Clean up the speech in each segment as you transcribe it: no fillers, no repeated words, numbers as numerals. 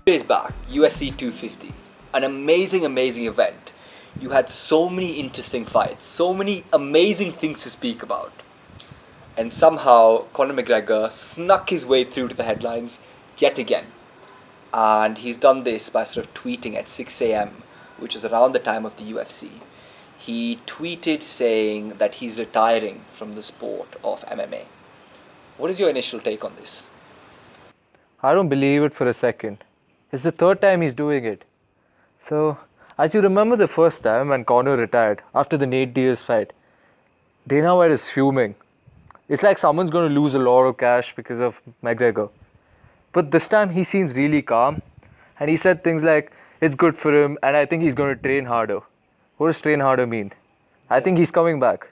Days back, USC 250, an amazing event. You had so many interesting fights, so many amazing things to speak about. And somehow, Conor McGregor snuck his way through to the headlines yet again. And he's done this by sort of tweeting at 6 a.m., which is around the time of the UFC. He tweeted saying that he's retiring from the sport of MMA. What is your initial take on this? I don't believe it for a second. It's the third time he's doing it. So, as you remember the first time when Conor retired after the Nate Diaz fight, Dana White is fuming. It's like someone's going to lose a lot of cash because of McGregor. But this time he seems really calm and he said things like, it's good for him and I think he's going to train harder. What does train harder mean? I think he's coming back.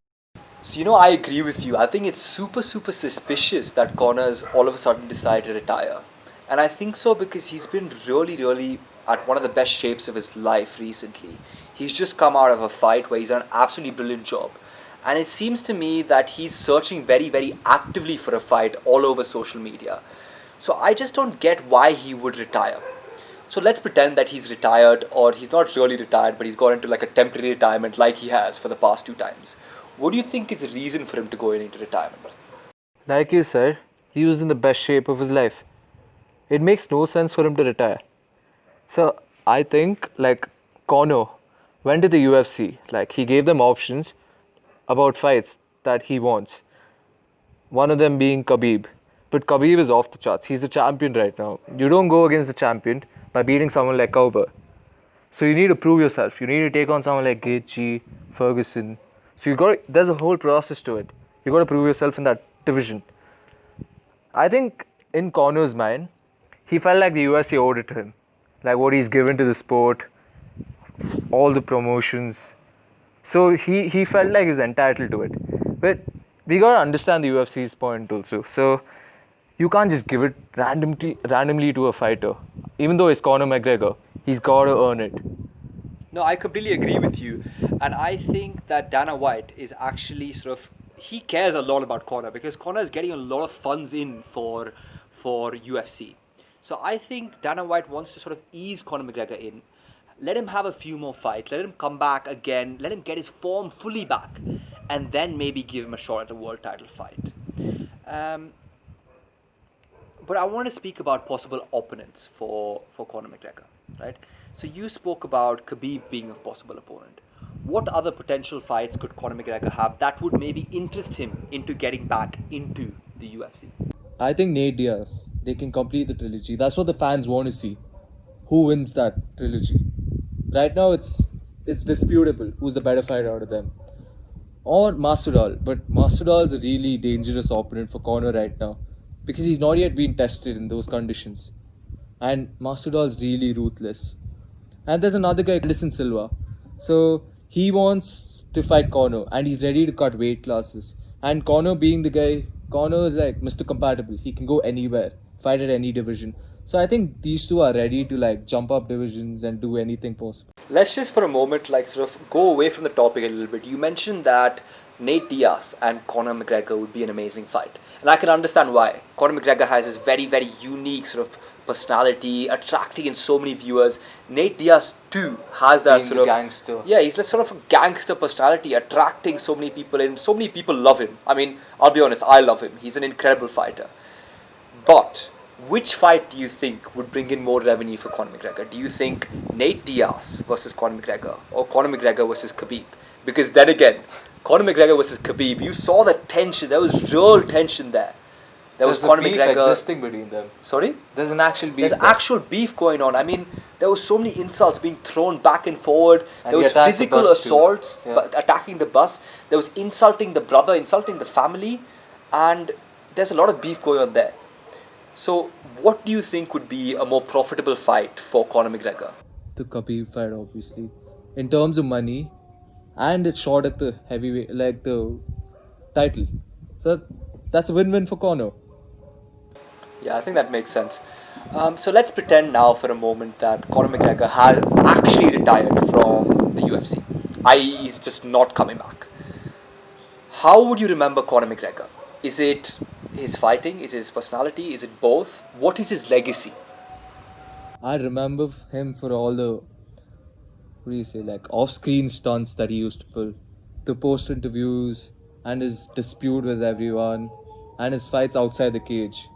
So, I agree with you. I think it's super suspicious that Connor's all of a sudden decided to retire. And I think so because he's been really at one of the best shapes of his life recently. He's just come out of a fight where he's done an absolutely brilliant job. And it seems to me that he's searching very actively for a fight all over social media. So I just don't get why he would retire. So let's pretend that he's retired, or he's not really retired, but he's gone into like a temporary retirement like he has for the past two times. What do you think is the reason for him to go into retirement? Like you said, he was in the best shape of his life. It makes no sense for him to retire. So I think like Conor went to the UFC, like he gave them options about fights that he wants. One of them being Khabib. But Khabib is off the charts. He's the champion right now. You don't go against the champion by beating someone like Cowboy. So you need to prove yourself. You need to take on someone like Gaethje, Ferguson. So there's a whole process to it. You got to prove yourself in that division. I think in Conor's mind, he felt like the UFC owed it to him. Like what he's given to the sport, all the promotions. So he felt like he was entitled to it. But we gotta understand the UFC's point also. So you can't just give it randomly to a fighter. Even though it's Conor McGregor, he's gotta earn it. No, I completely agree with you. And I think that Dana White is actually he cares a lot about Conor because Conor is getting a lot of funds in for UFC. So I think Dana White wants to sort of ease Conor McGregor in, let him have a few more fights, let him come back again, let him get his form fully back, and then maybe give him a shot at a world title fight. But I want to speak about possible opponents for Conor McGregor, right? So you spoke about Khabib being a possible opponent. What other potential fights could Conor McGregor have that would maybe interest him into getting back into the UFC? I think Nate Diaz. They can complete the trilogy. That's what the fans want to see. Who wins that trilogy? Right now, it's disputable who's the better fighter out of them. Or Masvidal, but Masvidal is a really dangerous opponent for Conor right now because he's not yet been tested in those conditions. And Masvidal is really ruthless. And there's another guy, Anderson Silva. So he wants to fight Conor and he's ready to cut weight classes. And Conor being the guy, Conor is like Mr. Compatible. He can go anywhere, fight at any division. So I think these two are ready to like jump up divisions and do anything possible. Let's just for a moment sort of go away from the topic a little bit. You mentioned that Nate Diaz and Conor McGregor would be an amazing fight. And I can understand why. Conor McGregor has this very unique sort of personality, attracting in so many viewers. Nate Diaz too has that sort of gangster. Yeah, he's like sort of a gangster personality, attracting so many people in. So many people love him. I mean, I'll be honest, I love him. He's an incredible fighter. But which fight do you think would bring in more revenue for Conor McGregor? Do you think Nate Diaz versus Conor McGregor or Conor McGregor versus Khabib? Because then again, Conor McGregor versus Khabib, you saw the tension. There was real tension there. There's was Conor beef McGregor existing between them. Sorry? There's an actual beef. There's actual beef going on. I mean, there was so many insults being thrown back and forward. And there was physical assaults, attacking the bus. There was insulting the brother, insulting the family, and there's a lot of beef going on there. So, what do you think would be a more profitable fight for Conor McGregor? The Khabib fight, obviously, in terms of money, and it's short at the heavyweight, like the title. So that's a win-win for Conor. Yeah, I think that makes sense. So let's pretend now for a moment that Conor McGregor has actually retired from the UFC, i.e. he's just not coming back. How would you remember Conor McGregor? Is it his fighting? Is it his personality? Is it both? What is his legacy? I remember him for all the, what do you say, like off-screen stunts that he used to pull, the post interviews, and his dispute with everyone, and his fights outside the cage.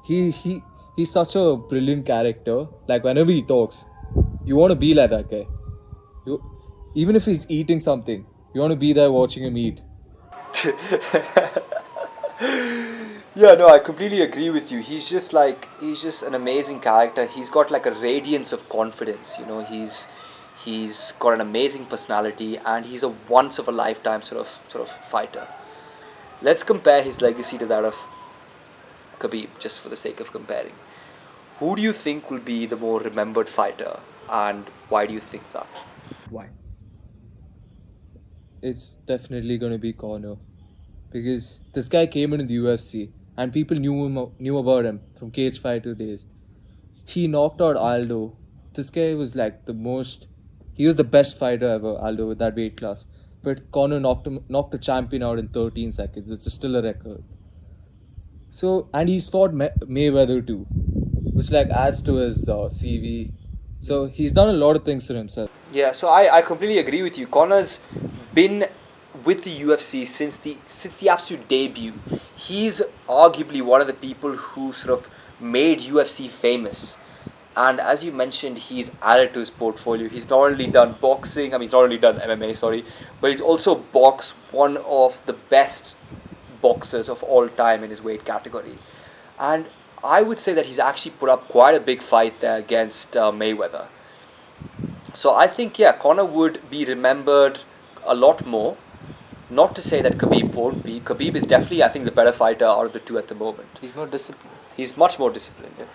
He he he's such a brilliant character. Like whenever he talks, you want to be like that guy. You, even if he's eating something, you want to be there watching him eat. Yeah, no, I completely agree with you. He's just an amazing character. He's got like a radiance of confidence. You know, he's got an amazing personality, and he's a once of a lifetime sort of fighter. Let's compare his legacy to that of Khabib, just for the sake of comparing. Who do you think will be the more remembered fighter, and why do you think that? Why? It's definitely gonna be Conor because this guy came into the UFC and people knew about him from cage fighter days. He knocked out Aldo. This guy was like the most. He was the best fighter ever, Aldo, with that weight class. But Conor knocked the champion out in 13 seconds, which is still a record. So, and he's fought Mayweather too, which like adds to his CV. So he's done a lot of things for himself. Yeah, so I completely agree with you. Connor's been with the UFC since the absolute debut. He's arguably one of the people who sort of made UFC famous. And as you mentioned, he's added to his portfolio. He's not only done boxing, I mean, he's not only done MMA, sorry, but he's also boxed one of the best boxers of all time in his weight category. And I would say that he's actually put up quite a big fight there against Mayweather. So I think, yeah, Conor would be remembered a lot more. Not to say that Khabib won't be. Khabib is definitely, I think, the better fighter out of the two at the moment. He's more disciplined. He's much more disciplined. Yeah.